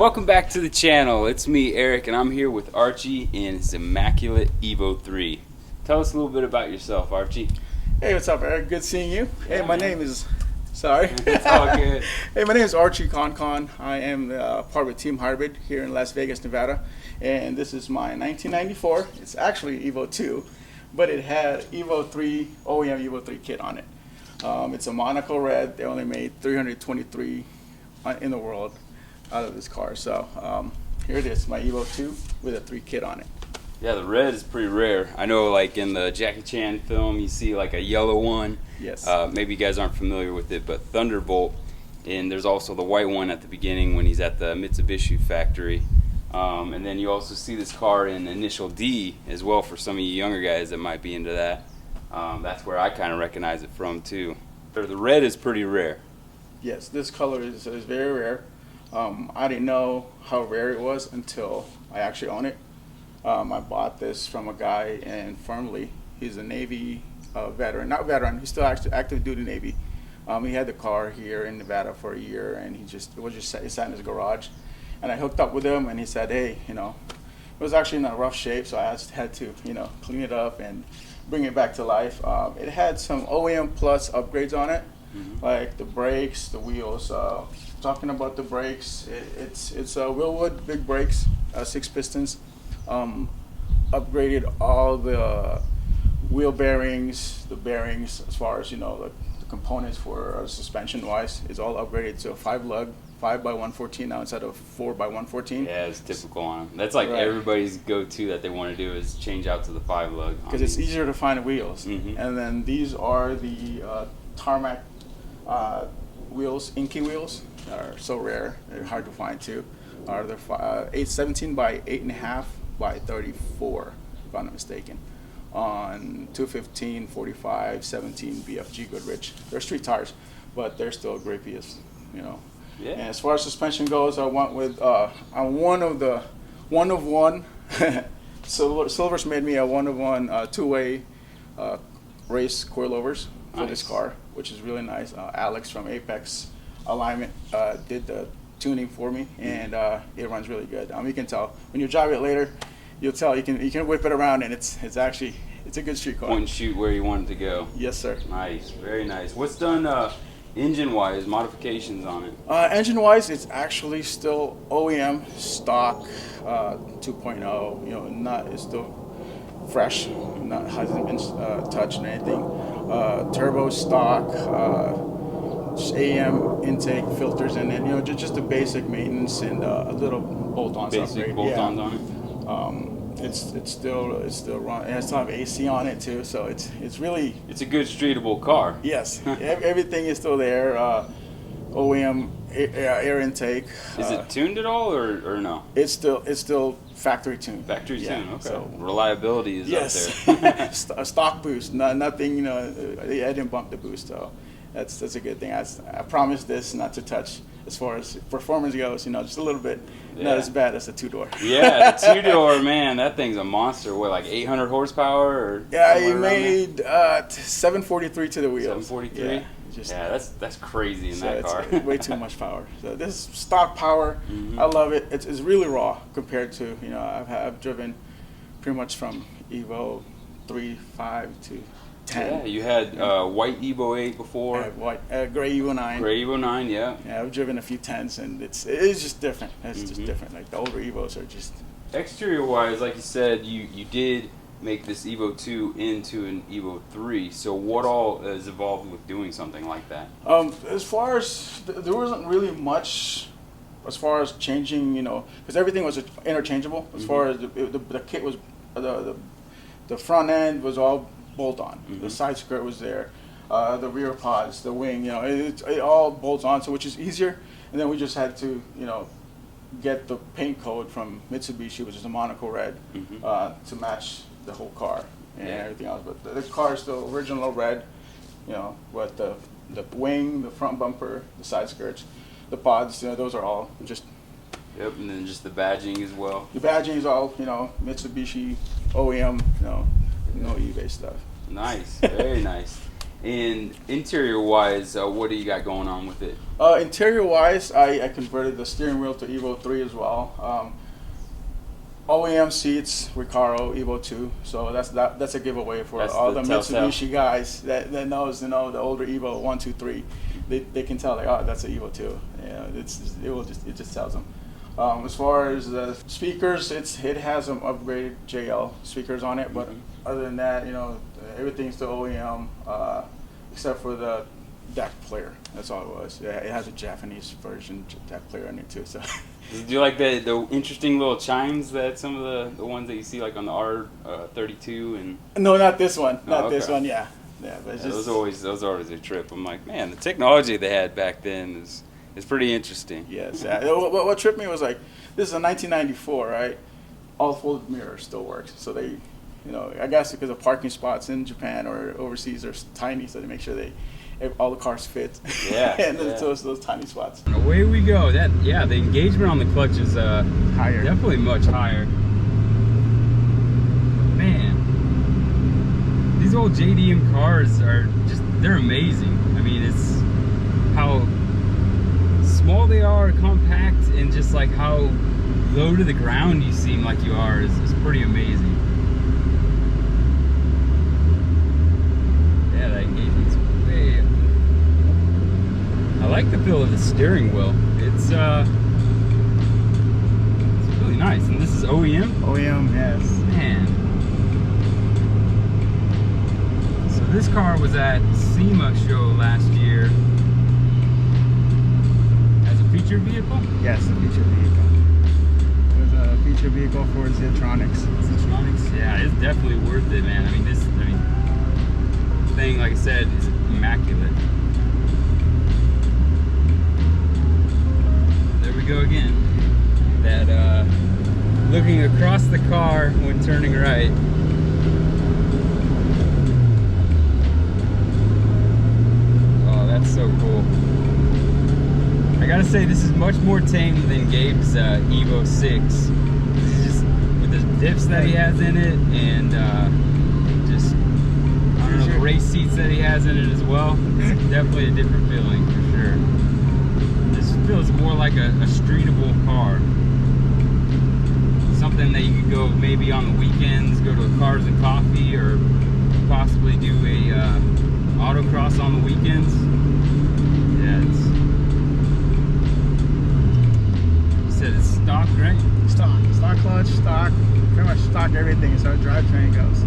Welcome back to the channel. It's me, Eric, and I'm here with Archie in his immaculate Evo 3. Tell us a little bit about yourself, Archie. Hey, what's up, Eric? Good seeing you. Hey, my name is... Sorry. It's all good. Hey, my name is Archi Con. I am part of Team Hybrid here in Las Vegas, Nevada. And this is my 1994. It's actually Evo 2, but it had Evo 3, OEM Evo 3 kit on it. It's a Monaco red. They only made 323 in the world out of this car. So here it is, my Evo 2 with a 3 kit on it. Yeah, the red is pretty rare. I know, like in the Jackie Chan film, you see like a yellow one. Yes. Maybe you guys aren't familiar with it, but Thunderbolt. And there's also the white one at the beginning when he's at the Mitsubishi factory. And then you also see this car in Initial D as well for some of you younger guys that might be into that. That's where I kind of recognize it from too. But the red is pretty rare. Yes, this color is very rare. I didn't know how rare it was until I actually own it. I bought this from a guy in Fernley. He's a Navy veteran, not veteran, he's still actually active duty Navy. He had the car here in Nevada for a year, and he sat in his garage. And I hooked up with him, and he said, hey, it was actually in a rough shape, so I had to, clean it up and bring it back to life. It had some OEM Plus upgrades on it, like the brakes, the wheels. Talking about the brakes, it's Willwood big brakes, 6 pistons. Upgraded all the wheel bearings, the bearings as far as the components for suspension wise is all upgraded to a 5-lug 5x114 now instead of 4x114. Yeah, it's typical on them. That's like everybody's go-to that they want to do is change out to the 5-lug because it's easier to find wheels. And then these are the tarmac wheels, Inky wheels. Are so rare, they're hard to find too. They're 17 by 8.5 by 34, if I'm not mistaken, on 215, 45, 17 BFG Goodrich. They're street tires, but they're still a great piece, Yeah. And as far as suspension goes, I went with on one of one. Silver's made me a 1-of-1 2-way race coilovers for this car, which is really nice. Alex from Apex Alignment did the tuning for me, and it runs really good. You can tell when you drive it later, you'll tell you can whip it around, and it's a good street car. Point and shoot where you want it to go. Yes, sir. Nice, very nice. What's done engine-wise, modifications on it? Engine-wise, it's actually still OEM stock 2.0. It's still fresh, hasn't been touched or anything. Turbo stock. AM intake filters in it, just the basic maintenance and a little bolt-ons. Basic bolt-ons on it. It's still run. It has to have AC on it too, so it's a good streetable car. Yes, everything is still there. OEM air intake. Is it tuned at all or no? It's still factory tuned. Factory tuned. Okay. So reliability is up there. A stock boost, nothing. I didn't bump the boost, so. That's a good thing. I promised this not to touch as far as performance goes. Just a little bit, not as bad as the 2-door. Yeah, the 2-door, man, that thing's a monster. What, like 800 horsepower? Or yeah, he made 743 to the wheels. 743. Yeah, that's crazy in that car. It's way too much power. So this is stock power. I love it. It's really raw compared to I've driven pretty much from Evo 3, 5 to 10. Yeah, you had white Evo 8 before. Gray Evo 9. Gray Evo 9, yeah. Yeah, I've driven a few 10s, and it's just different. It's just different. Like the older Evos are just. Exterior-wise, like you said, you did make this Evo 2 into an Evo 3. So what all is involved with doing something like that? As far as there wasn't really much. As far as changing, because everything was interchangeable. As far as the kit was, the front end was all bolt on. The side skirt was there, the rear pods, the wing, it all bolts on, so which is easier. And then we just had to, get the paint code from Mitsubishi, which is a Monaco red, to match the whole car and everything else. But the car is the original red, but the wing, the front bumper, the side skirts, the pods, those are all just. Yep, and then just the badging as well. The badging is all, Mitsubishi OEM, no eBay stuff. Nice, very nice. And interior-wise, what do you got going on with it? Interior-wise, I converted the steering wheel to Evo 3 as well. OEM seats, Recaro, Evo 2. So that's a giveaway for all the Mitsubishi guys that knows, the older Evo 1, 2, 3. They can tell, like, oh, that's an Evo 2. It just tells them. As far as the speakers, it has some upgraded JL speakers on it, but other than that, everything's the OEM, except for the DAC player. That's all it was. Yeah, it has a Japanese version DAC player on it too. So. Do you like the interesting little chimes that some of the ones that you see like on the R32 and? No, not this one. Not this one. Yeah, but it's just those are always a trip. I'm like, man, the technology they had back then is pretty interesting. Yes. Yeah. What tripped me was, like, this is a 1994, right? All folded mirrors still works. So they, I guess because the parking spots in Japan or overseas are tiny, so they make sure all the cars fit. Yeah. And those tiny spots. Away we go. The engagement on the clutch is higher. Definitely much higher. Man, these old JDM cars they're amazing. I mean, it's how small they are, compact, and just like how low to the ground you seem like you are is pretty amazing. Yeah, that engagement's way up. I like the feel of the steering wheel. It's really nice. And this is OEM? OEM, yes. Man. So this car was at SEMA show last year. Feature vehicle? Yes, a feature vehicle. It was a feature vehicle for Zetronics. Zetronics? Yeah, it's definitely worth it, man. I mean, this thing, like I said, is immaculate. There we go again. That, looking across the car when turning right. Oh, that's so cool. I gotta say, this is much more tame than Gabe's Evo 6. He's just, with the dips that he has in it, and just, I don't know, the race seats that he has in it as well. It's definitely a different feeling, for sure. This feels more like a streetable car. Something that you could go maybe on the weekends, go to a Cars and Coffee, or possibly do a autocross on the weekends. Yeah, said it's stock, right? Stock clutch, pretty much stock everything as far as drivetrain goes.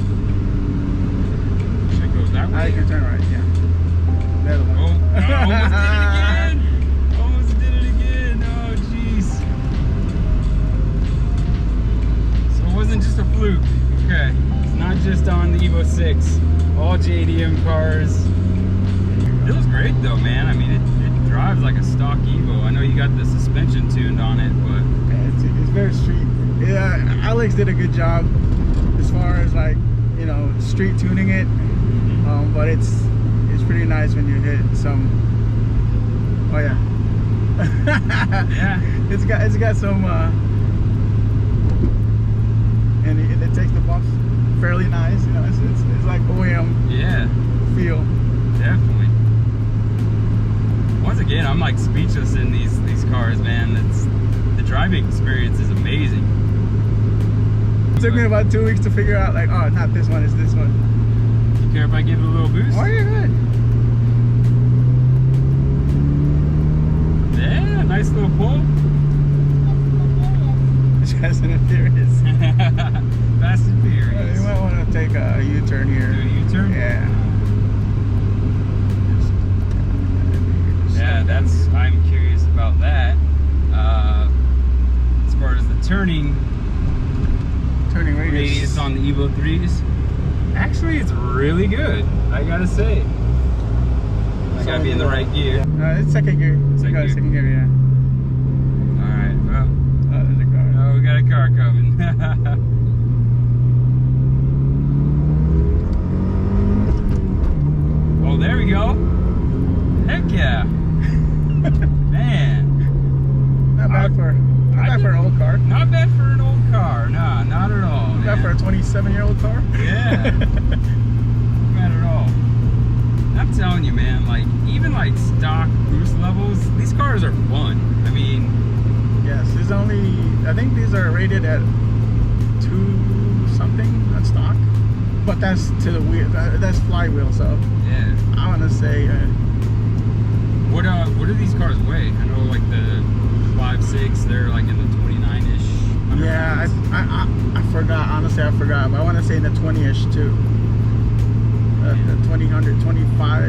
Should it go that way? I can turn right, yeah. The other one. Oh, almost did it again. Oh, jeez. So it wasn't just a fluke. Okay. It's not just on the Evo 6. All JDM cars. It feels great though, man. I mean, it drives like a stock Evo. I know you got the suspension tuned on it, but yeah, it's very street. Yeah, Alex did a good job as far as, like, street tuning it. But it's pretty nice when you hit some. Oh yeah. Yeah. It's got some. And it takes the bumps fairly nice. It's like OEM. Yeah. Feel. Definitely. Once again, I'm like speechless in these cars, man. The driving experience is amazing. It took me about 2 weeks to figure out, like, oh, not this one, it's this one. You care if I give it a little boost? Oh, you're good. Yeah, nice little pull. Fast and Furious. Fast and Furious. You might want to take a U-turn here. Do a U-turn? Yeah. Yeah, I'm curious about that. As far as the turning radius on the Evo 3s, actually it's really good, I gotta say. I gotta be in the right gear. It's second gear. Second gear, yeah. Alright, well. Oh, there's a car. Oh, we got a car coming. Oh, there we go. Heck yeah. Man. Not bad for an old car. Not bad for an old car. Nah, not at all. Not bad for a 27-year-old car. Yeah. Not bad at all. That telling you, man, like even like stock boost levels, these cars are fun. I mean, yes, there's only, I think these are rated at 2 something on stock, but that's to the wheel, that's flywheel. So yeah, I want to say what do these cars weigh? I know like the 5.6, they're like in the 29-ish. Yeah, I forgot, honestly I forgot, but I want to say in the 20-ish too. The 20, 25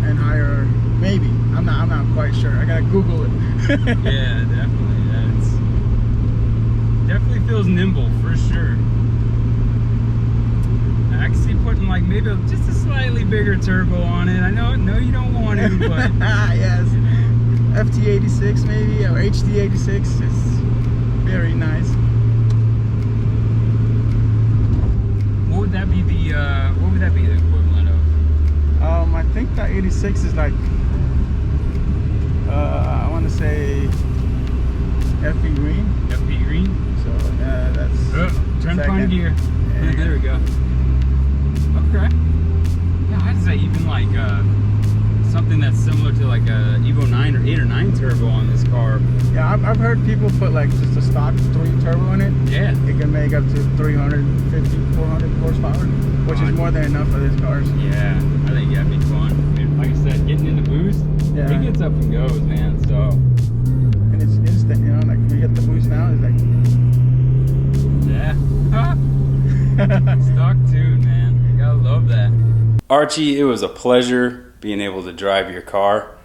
and higher, maybe. I'm not quite sure. I gotta Google it. Yeah, definitely. That's definitely feels nimble for sure. I can see putting like maybe just a slightly bigger turbo on it. I know you don't want to, but yes, FT86 maybe or HD86 is very nice. What would that be the equivalent of? I think that 86 is like I want to say FE green. FP green. So that's turn second. fine gear. There There we go. Okay. Yeah, I'd say even like something that's similar to like a Evo 9 or 8 or 9 turbo on this car. Yeah, I've heard people put like just a stock 3 turbo in it. Yeah. It can make up to 350, 400 horsepower, which is more than enough for these cars. Yeah, I think that'd be fun. I mean, like I said, getting in the boost, Yeah. it gets up and goes, man. So. And it's instant, you know, like when you get the boost now, it's like. Yeah. Stock tune, man. You gotta love that. Archie, it was a pleasure being able to drive your car.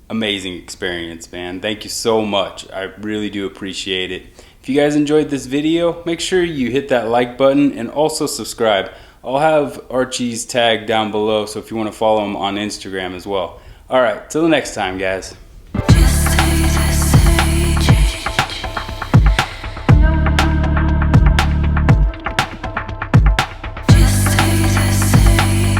Amazing experience, man. Thank you so much. I really do appreciate it. If you guys enjoyed this video, make sure you hit that like button and also subscribe. I'll have Archie's tag down below, so if you want to follow him on Instagram as well. All right, till the next time, guys.